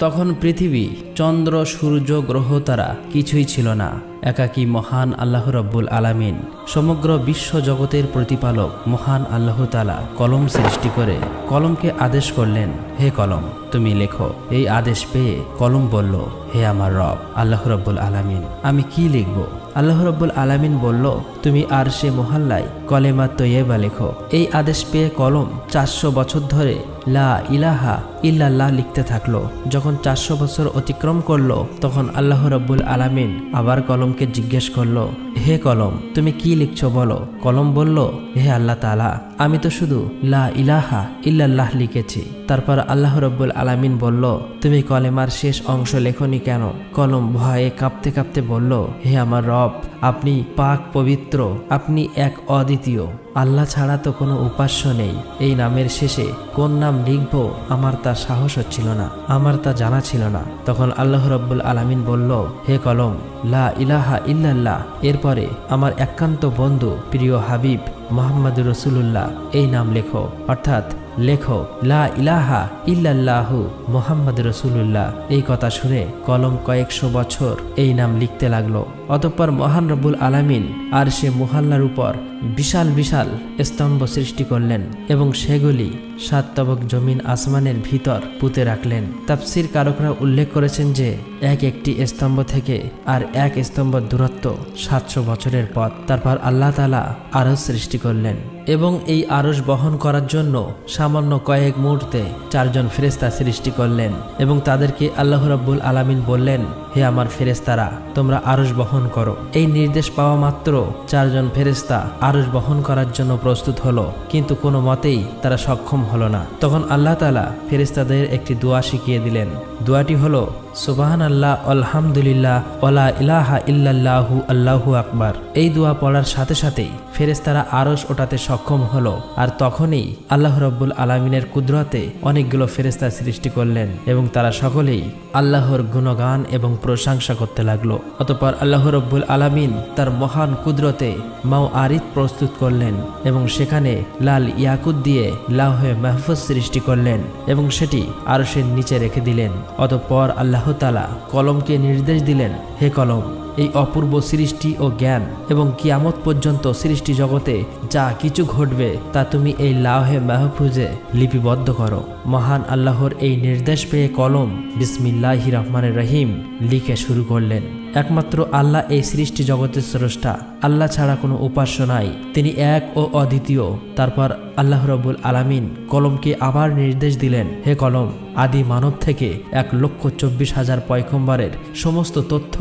তখন পৃথিবী, চন্দ্র, সূর্য, গ্রহ তারা কিছুই ছিল না। একাকী মহান আল্লাহ রব্বুল আলামিন, সমগ্র বিশ্ব জগতের প্রতিপালক মহান আল্লাহ তাআলা কলম সৃষ্টি করে কলমকে আদেশ করলেন, হে কলম তুমি লেখো। এই আদেশ পেয়ে কলম বলল, হে আমার রব আল্লাহ রব্বুল আলামিন, আমি কি লিখব? আল্লাহ রব্বুল আলামিন বলল, তুমি আরশে মুহাল্লায় কলেমা তৈয়বা লেখো। এই আদেশ পেয়ে কলম 400 বছর ধরে লা ইলাহা ইল্লাল্লাহ লিখতে থাকলো। যখন 400 বছর অতিক্রম করলো, তখন আল্লাহ রব্বুল আলামিন আবার কলমকে জিজ্ঞেস করলো, হে কলম তুমি কি লিখছো বলো। কলম বলল, হে আল্লাহ তাআলা, আমি তো শুধু লা ইলাহা ইল্লাল্লাহ লিখেছি। তারপর আল্লাহ রব্বুল আলামিন বলল, তুমি কলেমার শেষ অংশ লেখনি কেন? কলম ভয়ে কাঁপতে কাঁপতে বলল, হে আমার রব, আপনি পাক পবিত্র, আপনি এক অদ্বিতীয়, আল্লাহ ছাড়া তো কোনো উপাস্য নেই। এই নামের শেষে কোন নাম লিখব আমার তা সাহস হচ্ছিল না, আমার তা জানা ছিল না। তখন আল্লাহ রব্বুল আলামিন বলল, হে কলম লা ইলাহা ইল্লাল্লাহ, এরপরে আমার একান্ত বন্ধু প্রিয় হাবিব মুহাম্মদুর রাসূলুল্লাহ এই নাম লেখো, অর্থাৎ লেখো লা ইলাহা ইল্লাল্লাহু মুহাম্মদুর রাসূলুল্লাহ। এই কথা শুনে কলম কয়েকশো বছর এই নাম লিখতে লাগলো। অতঃপর মহান রব্বুল আলামিন আরশে মুহাল্লার উপর বিশাল বিশাল স্তম্ভ সৃষ্টি করলেন এবং সেগুলি 7 তবক জমিন আসমানের ভিতর পুঁতে রাখলেন। তাফসীর কারকরা উল্লেখ করেছেন যে এক একটি স্তম্ভ থেকে আর এক স্তম্ভ দূরত্ব 700 বছরের পথ। তারপর আল্লাহ তাআলা আরশ সৃষ্টি করলেন এবং এই আরশ বহন করার জন্য সামান্য কয়েক মুহূর্তে 4 জন ফেরেশতা সৃষ্টি করলেন এবং তাদেরকে আল্লাহ রাব্বুল আলামিন বললেন, হে আমার ফেরেশতারা, তোমরা আরশ বহন করো। এই নির্দেশ পাওয়া মাত্র 4 জন ফেরেশতা আরশ বহন করার জন্য প্রস্তুত হলো, কিন্তু কোনো মতেই তারা সক্ষম হলো না। তখন আল্লাহ তাআলা ফেরেশতাদের একটি দোয়া শিখিয়ে দিলেন। দোয়াটি হলো সুবহানাল্লাহ, আলহামদুলিল্লাহ, ওয়ালা ইলাহা ইল্লাল্লাহু, আল্লাহু আকবার। এই দোয়া পড়ার সাথে সাথেই ফেরেশতারা আরশ ওঠাতে সক্ষম হলো। আর তখনই আল্লাহ রাব্বুল আলামিনের কুদরতে অনেকগুলো ফেরেশতা সৃষ্টি করলেন এবং তারা সকলেই আল্লাহর গুণগান এবং প্রশংসা করতে লাগলো। অতঃপর আল্লাহ রাব্বুল আলামিন তার মহান কুদরতে মাওয়ারিদ প্রস্তুত করলেন এবং সেখানে লাল ইয়াকুত দিয়ে লাওহে মাহফুজ সৃষ্টি করলেন এবং সেটি আরশের নিচে রেখে দিলেন। অতঃপর আল্লাহ তাআলা কলমকে নির্দেশ দিলেন, হে কলম, এই অপূর্ব সৃষ্টি ও জ্ঞান এবং কিয়ামত পর্যন্ত সৃষ্টি জগতে যা কিছু ঘটবে তা তুমি এই লাওহে মাহফুজে লিপিবদ্ধ করো। মহান আল্লাহর এই নির্দেশ পেয়ে কলম বিসমিল্লাহির রহমানির রহিম লিখে শুরু করলেন। একমাত্র আল্লাহ এই সৃষ্টি জগতের স্রষ্টা, আল্লাহ ছাড়া কোনো উপাস্য নাই, তিনি এক ও অদ্বিতীয়। তারপর আল্লাহ রাব্বুল আলামিন কলমকে আবার নির্দেশ দিলেন, হে কলম, আদি মানব থেকে 1,24,000 পয়গম্বরের সমস্ত তথ্য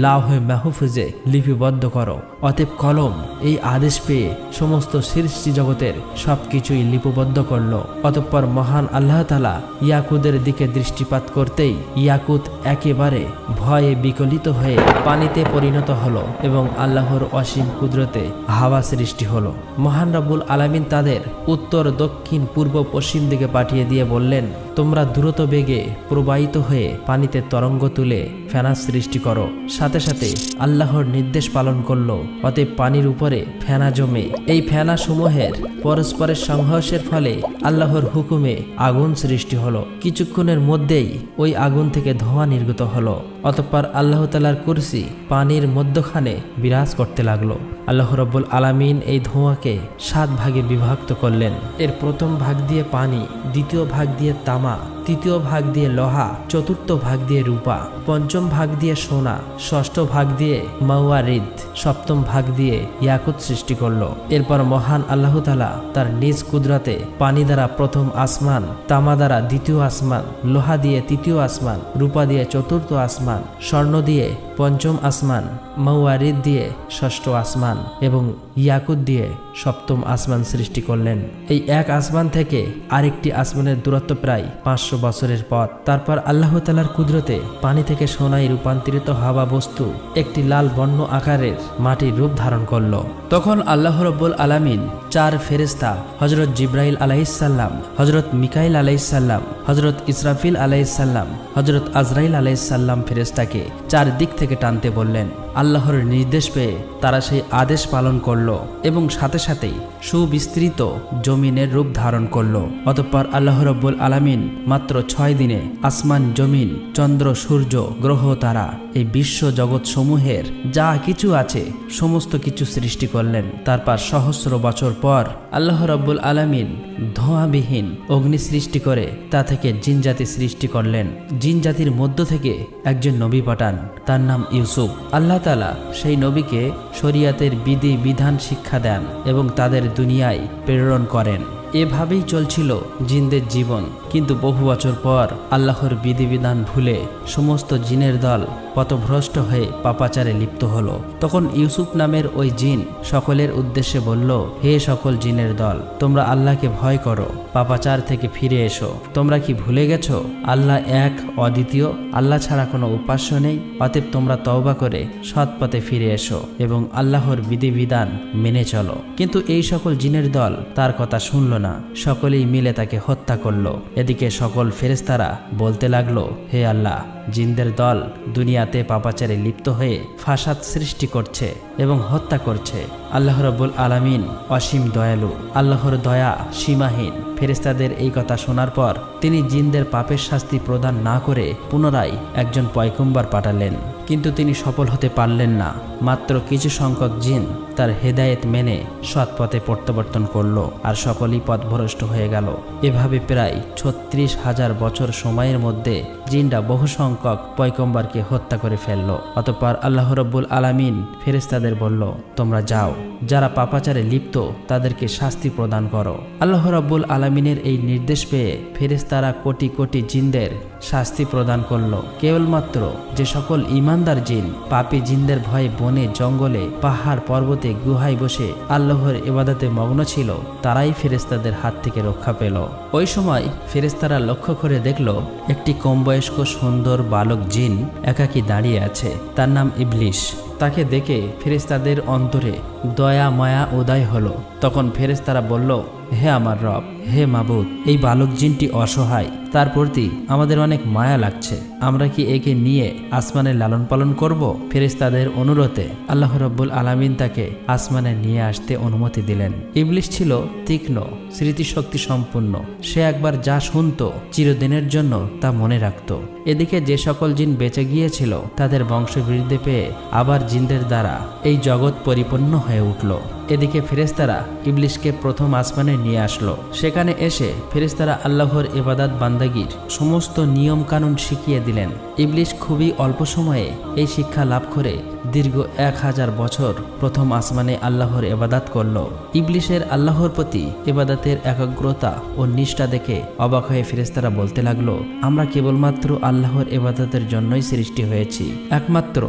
লাওহে মাহফুজে লিপিবদ্ধ করো। অতএব কলম এই আদেশ পেয়ে সমস্ত সৃষ্টি জগতের সবকিছুই লিপিবদ্ধ করল। অতঃপর মহান আল্লাহ তাআলা ইয়াকুতের দিকে দৃষ্টিপাত করতেই ইয়াকুত একেবারে ভয়ে বিকলিত হয়ে পানিতে পরিণত হলো এবং আল্লাহর অসীম কুদরতে হাওয়া সৃষ্টি হলো। মহান রব্বুল আলামিন তাদের উত্তর, দক্ষিণ, পূর্ব, পশ্চিম দিকে পাঠিয়ে দিয়ে বললেন, তোমরা দ্রুত বেগে প্রবাহিত হয়ে পানিতে তরঙ্গ তুলে ফেনা সৃষ্টি করো। সাথে সাথে আল্লাহর নির্দেশ পালন করলো। অতএব পানির উপরে ফেনা জমে এই ফেনা সমূহের পরস্পরের সংঘর্ষের ফলে আল্লাহর হুকুমে আগুন সৃষ্টি হলো। কিছুক্ষণের মধ্যেই ওই আগুন থেকে ধোঁয়া নির্গত হলো। অতঃপর আল্লাহ তাআলার কুরসি পানির মধ্যখানে বিরাজ করতে লাগলো। আল্লাহ রাব্বুল আলামিন এই ধোঁয়াকে 7 ভাগে বিভক্ত করলেন। এর প্রথম ভাগ দিয়ে পানি, দ্বিতীয় ভাগ দিয়ে তামা, তৃতীয় ভাগ দিয়ে লোহা, চতুর্থ ভাগ দিয়ে রূপা, পঞ্চম ভাগ দিয়ে সোনা, ষষ্ঠ ভাগ দিয়ে মাওয়ারিদ, সপ্তম ভাগ দিয়ে ইয়াকুত সৃষ্টি করলো। এরপর মহান আল্লাহ তাআলা তার নিজ কুদরতে পানি দ্বারা প্রথম আসমান, তামা দ্বারা দ্বিতীয় আসমান, লোহা দিয়ে তৃতীয় আসমান, রূপা দিয়ে চতুর্থ আসমান, স্বর্ণ দিয়ে পঞ্চম আসমান, মাওয়ারিদ দিয়ে ষষ্ঠ আসমান এবং ইয়াকুত দিয়ে সপ্তম আসমান সৃষ্টি করলেন। এই এক আসমান থেকে আরেকটি আসমানের দূরত্ব প্রায় 500 বছরের পথ। তারপর আল্লাহ তাআলার কুদরতে পানি থেকে সোনায় রূপান্তরিত হওয়া বস্তু একটি লাল বর্ণ আকারের মাটির রূপ ধারণ করল। তখন আল্লাহ রাব্বুল আলামিন 4 ফেরেশতা হযরত জিবরাইল আলাইহিস সালাম, হযরত মিকাইল আলাইহিস সালাম, হযরত ইসরাফিল আলাইহিস সালাম, হযরত আজরাইল আলাইহিস সালাম ফেরেশতাকে 4 দিক থেকে টানতে বললেন। আল্লাহর নির্দেশ পেয়ে তারা সেই আদেশ পালন করল এবং সাথে সাথেই সুবিস্তৃত জমিনের রূপ ধারণ করল। অতঃপর আল্লাহ রাব্বুল আলামিন মাত্র 6 দিনে আসমান, জমিন, চন্দ্র, সূর্য, গ্রহ, তারা এই বিশ্ব জগৎ সমূহের যা কিছু আছে সমস্ত কিছু সৃষ্টি করলেন। তারপর সহস্র বছর পর আল্লাহ রাব্বুল আলামিন ধোঁয়াবিহীন অগ্নি সৃষ্টি করে তা থেকে জিনজাতি সৃষ্টি করলেন। জিনজাতির মধ্য থেকে একজন নবী পাঠান, তার নাম ইউসুফ। আল্লাহ তাআলা সেই নবীকে শরিয়াতের বিধি বিধান শিক্ষা দেন এবং তাদের দুনিয়ায় প্রেরণ করেন। এভাবেই চলছিল জিনদের জীবন। কিন্তু বহু বছর পর আল্লাহর বিধিবিধান ভুলে সমস্ত জিনের দল পথভ্রষ্ট হয়ে পাপাচারে লিপ্ত হলো। তখন ইউসুফ নামের ওই জিন সকলের উদ্দেশ্যে বলল, হে সকল জিনের দল, তোমরা আল্লাহকে ভয় করো, পাপাচার থেকে ফিরে এসো। তোমরা কি ভুলে গেছো আল্লাহ এক, অদ্বিতীয়, আল্লাহ ছাড়া কোনো উপাস্য নেই? অতএব তোমরা তওবা করে সৎ পথে ফিরে এসো এবং আল্লাহর বিধিবিধান মেনে চলো। কিন্তু এই সকল জিনের দল তার কথা শুনল না, সকলেই মিলে তাকে হত্যা করলো। এদিকে সকল ফেরেশতারা বলতে লাগলো, হে আল্লাহ, জিনদের দল দুনিয়াতে পাপাচারে লিপ্ত হয়ে ফাসাদ সৃষ্টি করছে এবং হত্যা করছে। আল্লাহ রাব্বুল আলামিন অসীম দয়ালু, আল্লাহর দয়া সীমাহীন। ফেরেশতাদের এই কথা শোনার পর তিনি জিনদের পাপের শাস্তি প্রদান না করে পুনরায় একজন পয়গম্বর পাঠালেন। কিন্তু তিনি সফল হতে পারলেন না। মাত্র কিছু সংখ্যক জিন তার হেদায়েত মেনে সৎ পথে প্রত্যাবর্তন করল, আর সকলেই পথভ্রষ্ট হয়ে গেল। এভাবে প্রায় 36,000 বছর সময়ের মধ্যে জিনরা বহু সংখ্যক পয়গম্বরকে হত্যা করে ফেলল। অতঃপর আল্লাহ রাব্বুল আলামিন ফেরেশতাদের বলল, তোমরা যাও, যারা পাপাচারে লিপ্ত তাদেরকে শাস্তি প্রদান করো। আল্লাহ রাব্বুল আলামিনের এই নির্দেশ পেয়ে ফেরেশতারা কোটি কোটি জিনদের শাস্তি প্রদান করল। কেবলমাত্র যে সকল ঈমানদার জিন পাপী জিনদের ভয়ে বনে, জঙ্গলে, পাহাড়, পর্বতে, গুহায় বসে আল্লাহর ইবাদতে মগ্ন ছিল, তারাই ফেরেশতাদের হাত থেকে রক্ষা পেল। ওই সময় ফেরেশতারা লক্ষ্য করে দেখল একটি কমবয়স্ক সুন্দর বালক জিন একাকী দাঁড়িয়ে আছে। তার নাম ইবলিশ। তাকে দেখে ফেরেশতাদের অন্তরে দয়া মায়া উদয় হলো। তখন ফেরেশতারা বলল, হে আমার রব, হে মাবুদ, এই বালক জিনটি অসহায়, তার প্রতি আমাদের অনেক মায়া লাগছে। আমরা কি একে নিয়ে আসমানে লালন পালন করব? ফেরেশতাদের অনুরোধে আল্লাহ রাব্বুল আলামিন তাকে আসমানে নিয়ে আসতে অনুমতি দিলেন। ইবলিশ ছিল তীক্ষ্ণ স্মৃতিশক্তি সম্পন্ন। সে একবার যা শুনতো চিরদিনের জন্য তা মনে রাখত। এদিকে যে সকল জিন বেঁচে গিয়েছিল তাদের বংশবৃদ্ধি পেয়ে আবার জিনদের দ্বারা এই জগৎ পরিপূর্ণ হয়ে উঠল। এদিকে ফেরেশতারা ইবলিশকে প্রথম আসমানে নিয়ে আসলো। সেখানে এসে ফেরেশতারা আল্লাহর ইবাদত বান্দাগির সমস্ত নিয়ম কানুন শিখিয়ে দিলেন। ইবলিশ খুবই অল্প সময়ে এই শিক্ষা লাভ করে দীর্ঘ 1000 বছর প্রথম আসমানে আল্লাহর ইবাদত করল। ইবলিশের আল্লাহর প্রতি ইবাদতের একাগ্রতা ও নিষ্ঠা দেখে অবাক হয়ে ফেরেশতারা বলতে লাগলো, আমরা কেবলমাত্র আল্লাহর ইবাদতের জন্যই সৃষ্টি হয়েছি। একমাত্র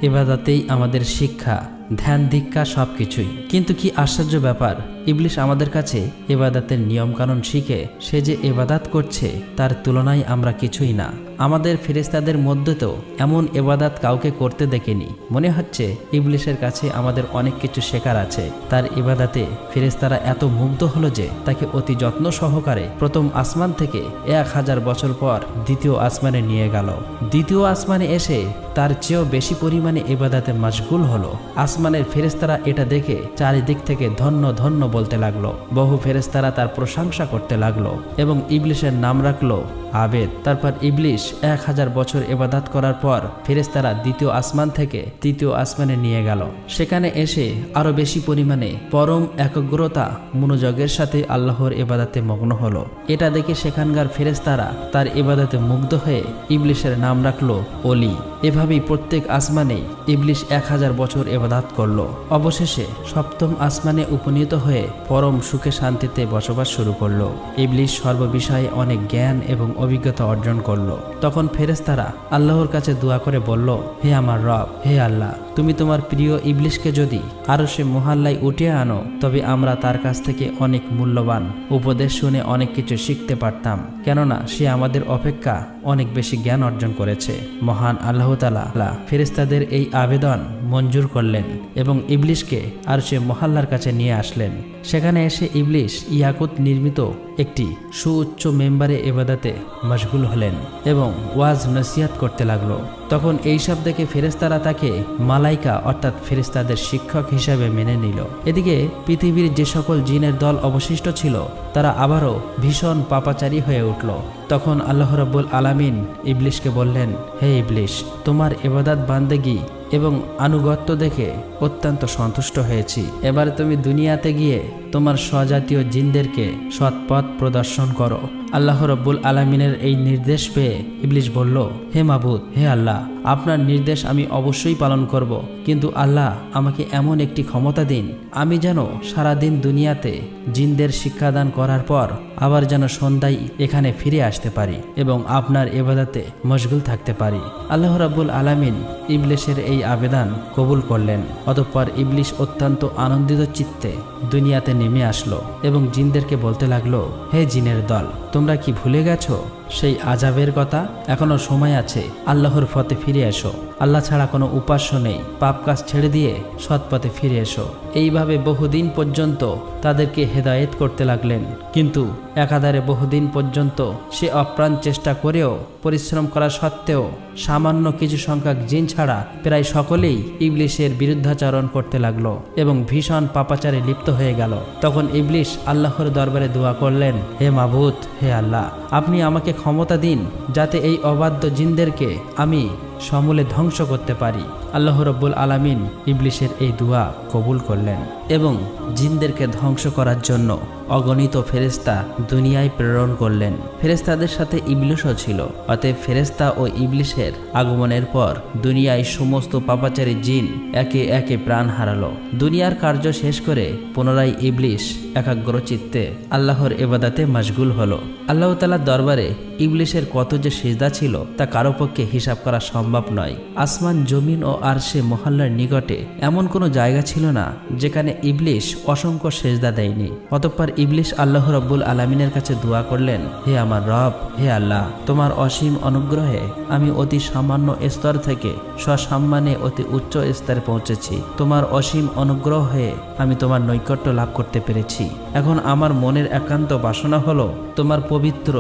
ইবাদতেই আমাদের শিক্ষা, ধ্যান, দীক্ষা সবকিছুই। কিন্তু কি আশ্চর্য ব্যাপার, ইবলিশ আমাদের কাছে ইবাদতের নিয়মকানুন শিখে সে যে ইবাদত করছে তার তুলনায় আমরা কিছুই না। আমাদের ফেরেশতাদের মধ্যে তো এমন ইবাদত কাউকে করতে দেখিনি। মনে হচ্ছে ইবলিশের কাছে আমাদের অনেক কিছু শেখার আছে। তার ইবাদতে ফেরেশতারা এত মুগ্ধ হলো যে তাকে অতি যত্ন সহকারে প্রথম আসমান থেকে 1000 বছর পর দ্বিতীয় আসমানে নিয়ে গেল। দ্বিতীয় আসমানে এসে তার চেয়েও বেশি পরিমাণে ইবাদতে মশগুল হলো। আসমানের ফেরেশতারা এটা দেখে চারিদিক থেকে ধন্য ধন্য বলতে লাগলো। বহু ফেরেশতারা তার প্রশংসা করতে লাগলো এবং ইবলিশের নাম রাখলো আবেদ। তারপর ইবলিশ 1000 বছর ইবাদত করার পর ফেরেশতারা দ্বিতীয় আসমান থেকে তৃতীয় আসমানে নিয়ে গেল। সেখানে এসে আরো বেশি পরিমাণে পরম একাগ্রতা মনোযোগের সাথে আল্লাহর ইবাদতে মগ্ন হলো। এটা দেখে সেখানকার ফেরেশতারা তার ইবাদতে মুগ্ধ হয়ে ইবলিশের নাম রাখলো অলি। এভাবেই প্রত্যেক আসমানে ইবলিশ 1000 বছর ইবাদত করলো। অবশেষে সপ্তম আসমানে উপনীত হয়ে পরম সুখে শান্তিতে বসবাস শুরু করলো। ইবলিশ সর্ববিষয়ে অনেক জ্ঞান এবং অভিজ্ঞতা অর্জন করলো। তখন ফেরেশতারা আল্লাহর কাছে দোয়া করে বলল, হে আমার রব, হে আল্লাহ, তুমি তোমার প্রিয় ইবলিশকে যদি আরশে মুহাল্লায় উঠিয়ে আনো তবে আমরা তার কাছ থেকে অনেক মূল্যবান উপদেশ শুনে অনেক কিছু শিখতে পারতাম, কেননা সে আমাদের অপেক্ষা অনেক বেশি জ্ঞান অর্জন করেছে। মহান আল্লাহ তাআলা ফেরেশতাদের এই আবেদন মঞ্জুর করলেন এবং ইবলিশকে আরশে মুহাল্লার কাছে নিয়ে আসলেন। সেখানে এসে ইবলিশ ইয়াকুত নির্মিত একটি সুউচ্চ মেম্বারে ইবাদতে মশগুল হলেন এবং ওয়াজ নসিহত করতে লাগলো। তখন এইসব দেখে ফেরেশতারা তাকে মালাইকা অর্থাৎ ফেরেশতাদের শিক্ষক হিসেবে মেনে নিল। এদিকে পৃথিবীর যে সকল জিনের দল অবশিষ্ট ছিল তারা আবারও ভীষণ পাপাচারী হয়ে উঠল। তখন আল্লাহ রাব্বুল আলামিন ইবলিশকে বললেন, হে ইবলিশ, তোমার ইবাদত বান্দেগি এবং আনুগত্য দেখে অত্যন্ত সন্তুষ্ট হয়েছি। এবার তুমি দুনিয়াতে গিয়ে তোমার স্বজাতীয় জিনদেরকে সৎপথ প্রদর্শন করো। আল্লাহ রাব্বুল আলামিনের এই নির্দেশ পেয়ে ইবলিশ বলল, হে মাবুদ, হে আল্লাহ, আপনার নির্দেশ আমি অবশ্যই পালন করব, কিন্তু আল্লাহ আমাকে এমন একটি ক্ষমতা দিন আমি যেন সারাদিন দুনিয়াতে জিনদের শিক্ষাদান করার পর আবার যেন সন্ধ্যায় এখানে ফিরে আসতে পারি এবং আপনার ইবাদতে মশগুল থাকতে পারি। আল্লাহ রাব্বুল আলামিন ইবলিশের এই আবেদন কবুল করলেন। অতঃপর ইবলিশ অত্যন্ত আনন্দিত চিত্তে দুনিয়াতে নেমে আসলো এবং জিনদেরকে বলতে লাগলো, হে জিনের দল, তোমরা কি ভুলে গেছো সেই আযাবের কথা? এখনো সময় আছে, আল্লাহর পথে ফিরে এসো। আল্লাহ ছাড়া কোনো উপাস্য নেই, পাপ কাজ ছেড়ে দিয়ে সৎ পথে ফিরে এসো। এইভাবে বহুদিন পর্যন্ত তাদেরকে হেদায়েত করতে লাগলেন, কিন্তু একাধারে বহুদিন পর্যন্ত সে অপ্রাণ চেষ্টা করেও পরিশ্রম করা সত্ত্বেও সামান্য কিছু সংখ্যক জিন ছাড়া প্রায় সকলেই ইবলিশের বিরুদ্ধাচরণ করতে লাগলো এবং ভীষণ পাপাচারে লিপ্ত হয়ে গেল। তখন ইবলিশ আল্লাহর দরবারে দোয়া করলেন, হে মাবুদ, হে আল্লাহ, আপনি আমাকে ক্ষমতা দিন যাতে এই অবাধ্য জিনদেরকে আমি সমূলে ধ্বংস করতে পারি। আল্লাহ রাব্বুল আলামিন ইবলিশের এই দোয়া কবুল করলেন এবং জিনদেরকে ধ্বংস করার জন্য অগণিত ফেরেশতা দুনিয়ায় প্রেরণ করলেন। ফেরেশতাদের সাথে ইবলিশও ছিল। অতএব ফেরেশতা ও ইবলিশের আগমনের পর দুনিয়ায় সমস্ত পাপাচারী জিন একে একে প্রাণ হারালো। দুনিয়ার কার্য শেষ করে পুনরায় ইবলিশ একাগ্রচিত্তে আল্লাহর ইবাদতে মশগুল হলো। আল্লাহ তাআলার দরবারে ইবলিশের কত যে সিজদা ছিল তা কারো পক্ষে হিসাব করা সম্ভব নয়। আসমান, জমিন ও আরশে মহল্লার নিকটে এমন কোনো জায়গা ছিল না যেখানে ইবলিশ অসংখ্য সিজদা দেয়নি। অতঃপর ইবলিশ আল্লাহ রাব্বুল আলামিনের কাছে দোয়া করলেন, হে আমার রব, হে আল্লাহ, তোমার অসীম অনুগ্রহে আমি অতি সামান্য স্তর থেকে সসম্মানে অতি উচ্চ স্তরে পৌঁছেছি। তোমার অসীম অনুগ্রহে আমি তোমার নৈকট্য লাভ করতে পেরেছি। এখন আমার মনের একান্ত বাসনা হলো তোমার পবিত্র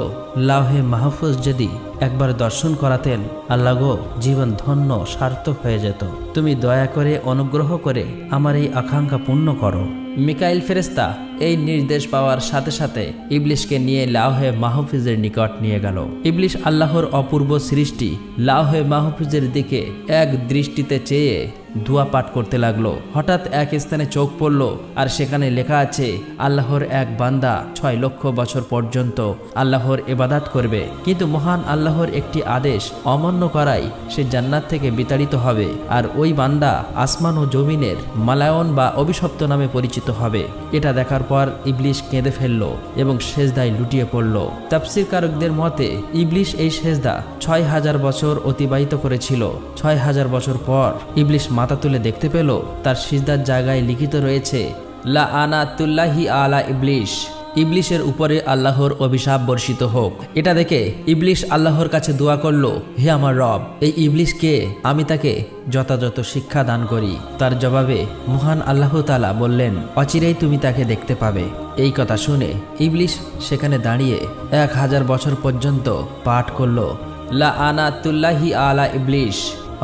লাওহে মাহফুজ যদি একবার দর্শন করাতেন, আল্লাহ গো, জীবন ধন্য সার্থক হয়ে যেত। তুমি দয়া করে অনুগ্রহ করে আমার এই আকাঙ্ক্ষা পূর্ণ করো। মিকাইল ফেরেশতা এই নির্দেশ পাওয়ার সাথে সাথে ইবলিশকে নিয়ে লাওহে মাহফুজের নিকট নিয়ে গেল। ইবলিশ আল্লাহর অপূর্ব সৃষ্টি লাওহে মাহফুজের দিকে এক দৃষ্টিতে চেয়ে দোয়া পাঠ করতে লাগলো। হঠাৎ এক স্থানে চোখ পড়ল আর সেখানে লেখা আছে, আল্লাহর এক বান্দা 6 লক্ষ বছর পর্যন্ত আল্লাহর ইবাদত করবে, কিন্তু মহান আল্লাহর একটি আদেশ অমান্য করায় সে জান্নাত থেকে বিতাড়িত হবে, আর ওই বান্দা আসমান ও জমিনের মালায়ন বা অভিশপ্ত নামে পরিচিত হবে। এটা দেখার পর ইবলিশ কেঁদে ফেলল এবং সেজদায় লুটিয়ে পড়ল। তাফসীরকারকদের মতে ইবলিশ এই সেজদা 6000 বছর অতিবাহিত করেছিল। 6000 বছর পর ইবলিশ মাথা তুলে দেখতে পেল তার সিজদার জায়গায় লিখিত রয়েছে, লাআনাতুল্লাহি আলা ইবলিশ, ইবলিশের উপরে আল্লাহর অভিশাপ বর্ষিত হোক। এটা দেখে ইবলিশ আল্লাহর কাছে দোয়া করল, হে আমার রব, এই ইবলিশকে আমি তাকে যথাযথ শিক্ষা দান করি। তার জবাবে মহান আল্লাহ তাআলা বললেন, অচিরেই তুমি তাকে দেখতে পাবে। এই কথা শুনে ইবলিশ সেখানে দাঁড়িয়ে 1000 বছর পর্যন্ত পাঠ করল, লাআনাতুল্লাহি আলা ইবলিশ,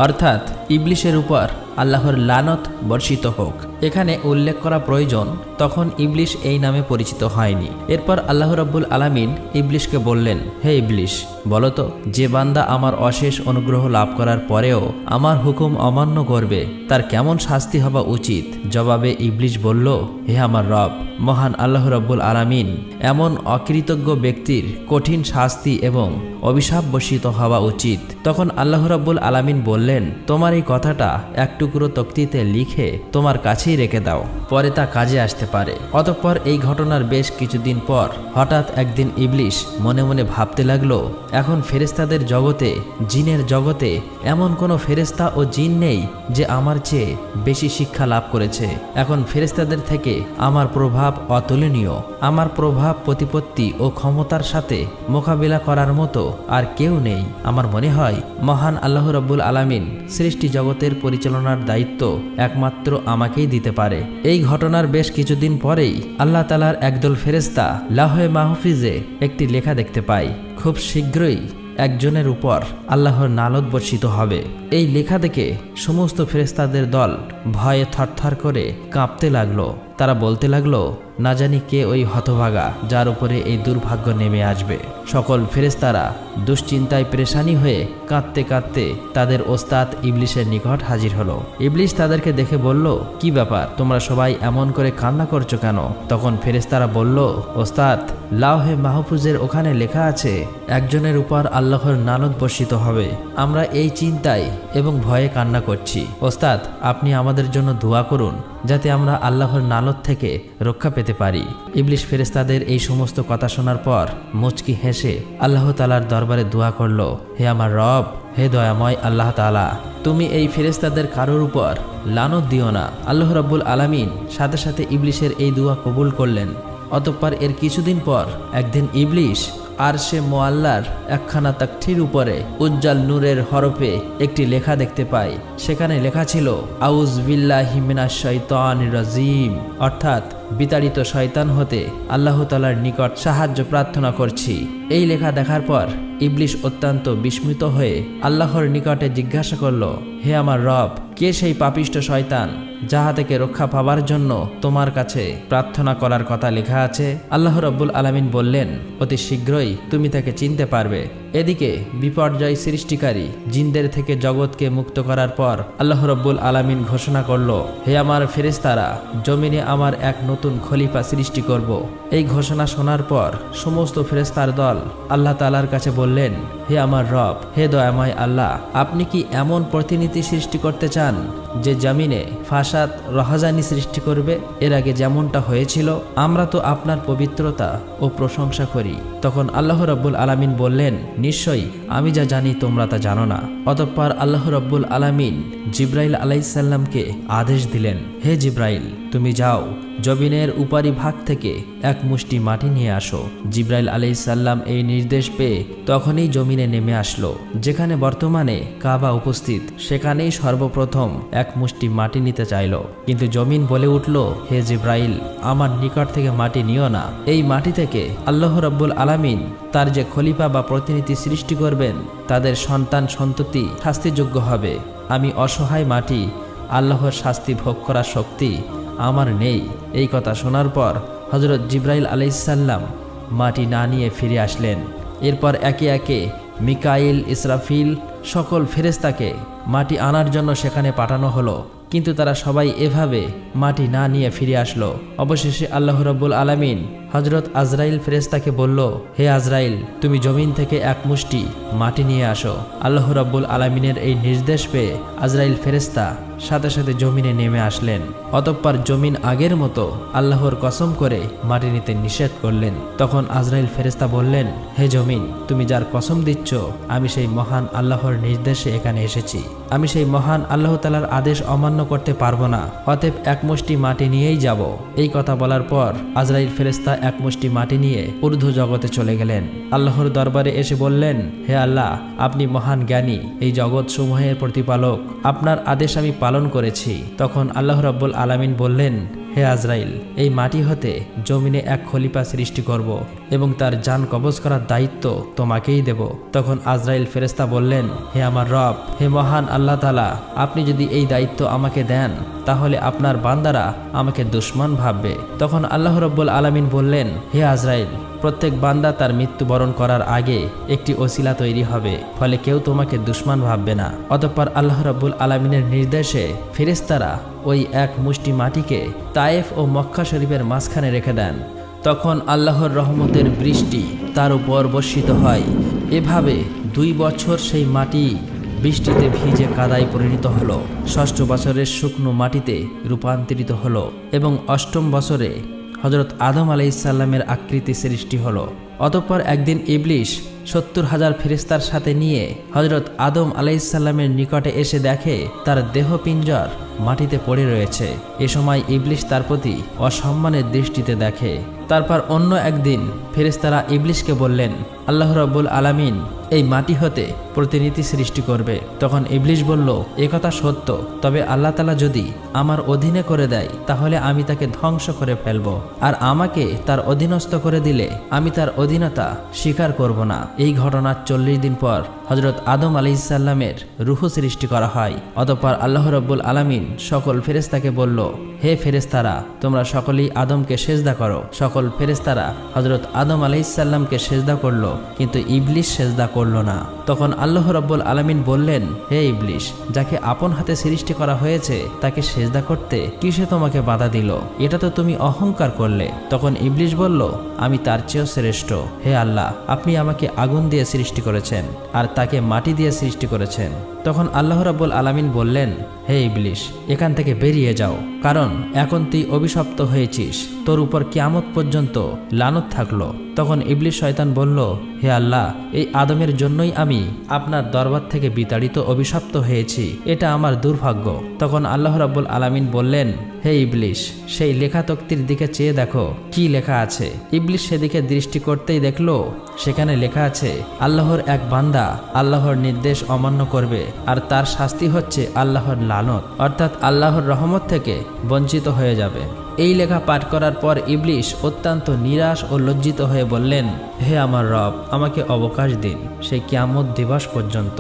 অর্থাৎ ইবলিশের উপর আল্লাহর লানত বর্ষিত হোক। এখানে উল্লেখ করা প্রয়োজন তখন ইবলিশ এই নামে পরিচিত হয়নি। এরপর আল্লাহ রাব্বুল আলামিন ইবলিশকে বললেন, হে ইবলিশ, বলতো যে বান্দা আমার অশেষ অনুগ্রহ লাভ করার পরেও আমার হুকুম অমান্য করবে তার কেমন শাস্তি হওয়া উচিত? জবাবে ইবলিশ বলল, হে আমার রব, মহান আল্লাহ রাব্বুল আলামিন এমন অকৃতজ্ঞ ব্যক্তির কঠিন শাস্তি এবং অভিশাপ বর্ষিত হওয়া উচিত। তখন আল্লাহ রাব্বুল আলামিন বললেন, তোমার এই কথাটা এক টুকরো তক্তিতে লিখে তোমার কাছেই রেখে দাও, পরে তা কাজে আসতে পারে। অতঃপর এই ঘটনার বেশ কিছুদিন পর হঠাৎ একদিন ইবলিশ মনে মনে ভাবতে লাগলো, এখন ফেরেশতাদের জগতে, জিনের জগতে এমন কোনো ফেরেশতা ও জিন নেই যে আমার চেয়ে বেশি শিক্ষা লাভ করেছে। এখন ফেরেশতাদের থেকে আমার প্রভাব অতুলনীয়। আমার প্রভাব, প্রতিপত্তি ও ক্ষমতার সাথে মোকাবিলা করার মতো আর কেউ নেই। আমার মনে হয় মহান আল্লাহ রাব্বুল আলামিন সৃষ্টি জগতের পরিচালনার ঘটনার দায়িত্ব একমাত্র আমাকেই দিতে পারে। এই ঘটনার বেশ কিছুদিন পরেই আল্লাহ তাআলার একদল ফেরেশতা লাওহে মাহফুজে একটি লেখা দেখতে পায়, খুব শীঘ্রই একজনের উপর আল্লাহর নালত বর্ষিত হবে। এই লেখা দেখে সমস্ত ফেরেশতাদের দল ভয়ে থরথর করে কাঁপতে লাগলো। তারা বলতে লাগলো, না জানি কে ওই হতভাগা যার উপরে এই দুর্ভাগ্য নেমে আসবে। সকল ফেরেশতারা দুশ্চিন্তায় পেরেশানি হয়ে কাঁদতে কাঁদতে তাদের ওস্তাদ ইবলিশের নিকট হাজির হলো। ইবলিশ তাদেরকে দেখে বলল, কি ব্যাপার, তোমরা সবাই এমন করে কান্না করছো কেন? তখন ফেরেশতারা বলল, ওস্তাদ, লাওহে মাহফুজের ওখানে লেখা আছে একজনের উপর আল্লাহর নালত বর্ষিত হবে। আমরা এই চিন্তায় এবং ভয়ে কান্না করছি। ওস্তাদ, আপনি আমাদের জন্য দোয়া করুন যাতে আমরা আল্লাহর নালত থেকে রক্ষা পেতে পারি। ইবলিশ ফেরেশতাদের এই সমস্ত কথা শোনার পর মুচকি হেসে আল্লাহ তাআলার দরবারে দোয়া করল, হে আমার রব, হে দয়াময় আল্লাহ তাআলা, তুমি এই ফেরেশতাদের কারোর উপর লানত দিও না। আল্লাহ রাব্বুল আলামিন সাথে সাথে ইবলিশের এই দোয়া কবুল করলেন। অতঃপর এর কিছুদিন পর একদিন ইবলিশ আরশে মুআল্লার একখানা তাকঠির উপরে উজ্জ্বল নূরের হরফে একটি লেখা দেখতে পায়। সেখানে লেখা ছিল, আউযু বিল্লাহি মিনাশ শাইতানির রাজিম, অর্থাৎ বিতাড়িত শয়তান হতে আল্লাহ তাআলার নিকট সাহায্য প্রার্থনা করছি। এই লেখা দেখার পর ইবলিশ অত্যন্ত বিস্মিত হয়ে আল্লাহর নিকটে জিজ্ঞাসা করল, হে আমার রব, কে সেই পাপিষ্ট শয়তান যাহা থেকে রক্ষা পাবার জন্য তোমার কাছে প্রার্থনা করার কথা লেখা আছে? আল্লাহ রাব্বুল আলামিন বললেন, অতি শীঘ্রই তুমি তাকে চিনতে পারবে। এদিকে বিপর্যয় সৃষ্টিকারী জিনদের থেকে জগৎকে মুক্ত করার পর আল্লাহ রাব্বুল আলামিন ঘোষণা করল, হে আমার ফেরেশতারা, জমিনে আমার এক নতুন খলিফা সৃষ্টি করব। এই ঘোষণা শোনার পর সমস্ত ফেরেশতার দল আল্লাহ তাআলার কাছে বললেন, হে আমার রব, হে দয়াময় আল্লাহ, আপনি কি এমন প্রতিনিধি সৃষ্টি করতে চান যে জমিনে ফাসাদ রহাজানি সৃষ্টি করবে? এর আগে যেমনটা হয়েছিল, আমরা তো আপনার পবিত্রতা ও প্রশংসা করি। তখন আল্লাহ রাব্বুল আলামিন বললেন, নিশ্চয়ই আমি যা জানি তোমরা তা জানো না। অতঃপর আল্লাহ রাব্বুল আলামিন জিব্রাইল আলাইহিস সালামকে আদেশ দিলেন, হে জিব্রাইল, তুমি যাও, জমিনের উপরি ভাগ থেকে এক মুষ্টি মাটি নিয়ে আসো। জিব্রাইল আলাইহিস সালাম এই নির্দেশ পেয়ে তখনই জমিনে নেমে আসলো। যেখানে বর্তমানে কাবা উপস্থিত, সেখানেই সর্বপ্রথম এক মুষ্টি মাটি নিতে চাইল। কিন্তু জমিন বলে উঠল, হে জিব্রাইল, আমার নিকট থেকে মাটি নিও না। এই মাটি থেকে আল্লাহ রাব্বুল আলামিন তার যে খলিফা বা প্রতিনিধি সৃষ্টি করবেন, তাদের সন্তান সন্ততি শাস্তিযোগ্য হবে। আমি অসহায় মাটি, আল্লাহর শাস্তি ভোগ করার শক্তি আমার নেই। এই কথা শোনার পর হযরত জিব্রাইল আলাইহিস সালাম মাটি না নিয়ে ফিরে আসলেন। এরপর একে একে মিকাইল, ইসরাফিল সকল ফেরেশতাকে মাটি আনার জন্য সেখানে পাঠানো হলো, কিন্তু তারা সবাই এভাবে মাটি না নিয়ে ফিরে আসলো। অবশেষে আল্লাহ রাব্বুল আলামিন হযরত আজরাইল ফেরেশতাকে বলল, হে আজরাইল, তুমি জমিন থেকে এক মুষ্টি মাটি নিয়ে আসো। আল্লাহ রাব্বুল আলামিনের এই নির্দেশ পেয়ে আজরাইল ফেরেশতা সাথে সাথে জমিনে নেমে আসলেন। অতঃপর জমিন আগের মতো আল্লাহর কসম করে মাটি নিতে নিষেধ করলেন। তখন আজরাইল ফেরেশতা বললেন, হে জমিন, তুমি যার কসম দিচ্ছ, আমি সেই মহান আল্লাহর নির্দেশে এখানে এসেছি। আমি সেই মহান আল্লাহ তাআলার আদেশ অমান্য করতে পারবো না। অতএব এক মুষ্টি মাটি নিয়েই যাব। এই কথা বলার পর আজরাইল ফেরেশতা এক মুষ্টি মাটি নিয়ে ঊর্ধ্ব জগতে চলে গেলেন। আল্লাহর দরবারে এসে বললেন, হে আল্লাহ, আপনি মহান জ্ঞানী, এই জগৎ সমূহের প্রতিপালক, আপনার আদেশ আমি পালন করেছি। তখন আল্লাহ রাব্বুল আলামিন বললেন, হে আজরাইল, এই মাটি হতে জমিনে এক খলিফা সৃষ্টি করব এবং তার জান কবজ করার দায়িত্ব তোমাকেই দেব। তখন আজরাইল ফেরেশতা বললেন, হে আমার রব, হে মহান আল্লাহ তাআলা, আপনি যদি এই দায়িত্ব আমাকে দেন, তাহলে আপনার বান্দারা আমাকে দুশমন ভাববে। তখন আল্লাহ রাব্বুল আলামিন বললেন, হে আজরাইল, প্রত্যেক বান্দা তার মৃত্যুবরণ করার আগে একটি ওসিলা তৈরি হবে, ফলে কেউ তোমাকে দুশমন ভাববে না। অতঃপর আল্লাহ রাব্বুল আলামিনের নির্দেশে ফেরেশতারা ওই এক মুষ্টি মাটিকে তায়েফ ও মক্কা শরীফের মাঝখানে রেখে দেন। তখন আল্লাহর রহমতের বৃষ্টি তার উপর বর্ষিত হয়। এভাবে 2 বছর সেই মাটি বৃষ্টিতে ভিজে কাদায় পরিণত হলো। 6ষ্ঠ বছরের শুকনো মাটিতে রূপান্তরিত হলো এবং 8ম বছরে হযরত আদম আলাইহিস সালামের আকৃতি সৃষ্টি হলো। অতঃপর একদিন ইবলিশ 70,000 ফেরেশতার সাথে নিয়ে হযরত আদম আলাইহিস সালামের নিকটে এসে দেখে তার দেহপিঞ্জর মাটিতে পড়ে রয়েছে। এ সময় ইবলিশ তার প্রতি অসম্মানের দৃষ্টিতে দেখে। তারপর অন্য একদিন ফেরেশতারা ইবলিশকে বললেন, আল্লাহ রাব্বুল আলামিন এই মাটি হতে প্রতিনিধি সৃষ্টি করবে। তখন ইবলিশ বলল, একথা সত্য, তবে আল্লাহ তাআলা যদি আমার অধীনে করে দেয় তাহলে আমি তাকে ধ্বংস করে ফেলব, আর আমাকে তার অধীনস্থ করে দিলে আমি তার অধীনতা স্বীকার করব না। এই ঘটনার 40 দিন পর হযরত আদম আলাইহিসসালামের রূহ সৃষ্টি করা হয়। অতঃপর আল্লাহ রাব্বুল আলামিন সকল ফেরেশতাকে বলল, হে ফেরেশতারা, তোমরা সকলেই আদমকে সেজদা করো। সকল ফেরেশতারা হযরত আদম আলাইহিসসালামকে সেজদা করল, কিন্তু ইবলিশ সেজদা করল না। তখন আল্লাহ রাব্বুল আলামিন বললেন, হে ইবলিশ, যাকে আপন হাতে সৃষ্টি করা হয়েছে তাকে সেজদা করতে কিসে তোমাকে বাধা দিল? এটা তো তুমি অহংকার করলে। তখন ইবলিশ বলল, আমি তার চেয়েও শ্রেষ্ঠ। হে আল্লাহ, আপনি আমাকে আগুন দিয়ে সৃষ্টি করেছেন আর তাকে মাটি দিয়ে সৃষ্টি করেছেন। তখন আল্লাহ রাব্বুল আলামিন বললেন, হে ইবলিশ, এখান থেকে বেরিয়ে যাও, কারণ এখন তুই অভিশপ্ত হয়েছিস, তোর উপর কিয়ামত পর্যন্ত লানত থাকলো। তখন ইবলিশ শয়তান বলল, হে আল্লাহ, এই আদমের জন্যই আমি আপনার দরবার থেকে বিতাড়িত অভিশপ্ত হয়েছি, এটা আমার দুর্ভাগ্য। তখন আল্লাহ রাব্বুল আলামিন বললেন, হে ইবলিশ, সেই লেখা তক্তির দিকে চেয়ে দেখো কি লেখা আছে। ইবলিশ সেদিকে দৃষ্টি করতেই দেখলো সেখানে লেখা আছে, আল্লাহর এক বান্দা আল্লাহর নির্দেশ অমান্য করবে আর তার শাস্তি হচ্ছে আল্লাহর লানত, অর্থাৎ আল্লাহর রহমত থেকে বঞ্চিত হয়ে যাবে। এই লেখা পাঠ করার পর ইবলিশ অত্যন্ত নিরাশ ও লজ্জিত হয়ে বললেন, হে আমার রব, আমাকে অবকাশ দিন সেই কিয়ামত দিবস পর্যন্ত।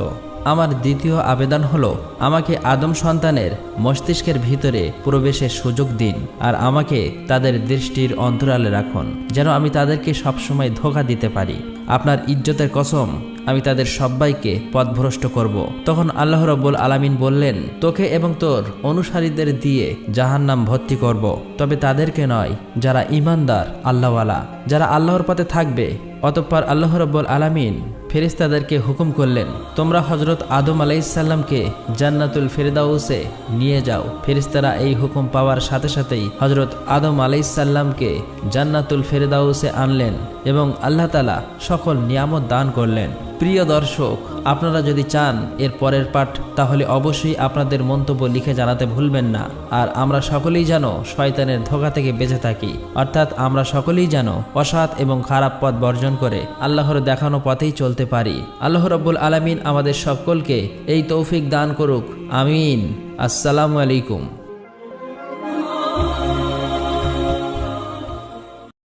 আমার দ্বিতীয় আবেদন হলো, আমাকে আদম সন্তানের মস্তিষ্কের ভিতরে প্রবেশের সুযোগ দিন আর আমাকে তাদের দৃষ্টির অন্তরালে রাখুন, যেন আমি তাদেরকে সবসময় ধোঁকা দিতে পারি। আপনার ইজ্জতের কসম, আমি তাদের সবাইকে পথভ্রষ্ট করব। তখন আল্লাহ রাব্বুল আলামিন বললেন, তোকে এবং তোর অনুসারীদের দিয়ে জাহান্নাম ভর্তি করব, তবে তাদেরকে নয় যারা ঈমানদার আল্লাহওয়ালা, যারা আল্লাহর পথে থাকবে। অতঃপর আল্লাহ রাব্বুল আলামিন ফেরেশতাদেরকে হুকুম করলেন, তোমরা হযরত আদম আলাইহিসসালামকে জান্নাতুল ফেরদাউসে নিয়ে যাও। ফেরেশতারা এই হুকুম পাওয়ার সাথে সাথেই হযরত আদম আলাইহিসসালামকে জান্নাতুল ফেরদাউসে আনলেন এবং আল্লাহ তাআলা সকল নিয়ামত দান করলেন। প্রিয় দর্শক, আপনারা যদি চান এর পরের পাঠ, তাহলে অবশ্যই আপনাদের মন্তব্য লিখে জানাতে ভুলবেন না। আর আমরা সকলেই যেন শয়তানের ধোঁকা থেকে বেঁচে থাকি, অর্থাৎ আমরা সকলেই যেন অসৎ এবং খারাপ পথ বর্জন করে আল্লাহর দেখানো পথেই চলতে পারি। আল্লাহ রাব্বুল আলামিন আমাদের সকলকে এই তৌফিক দান করুক, আমিন। আসসালামু আলাইকুম।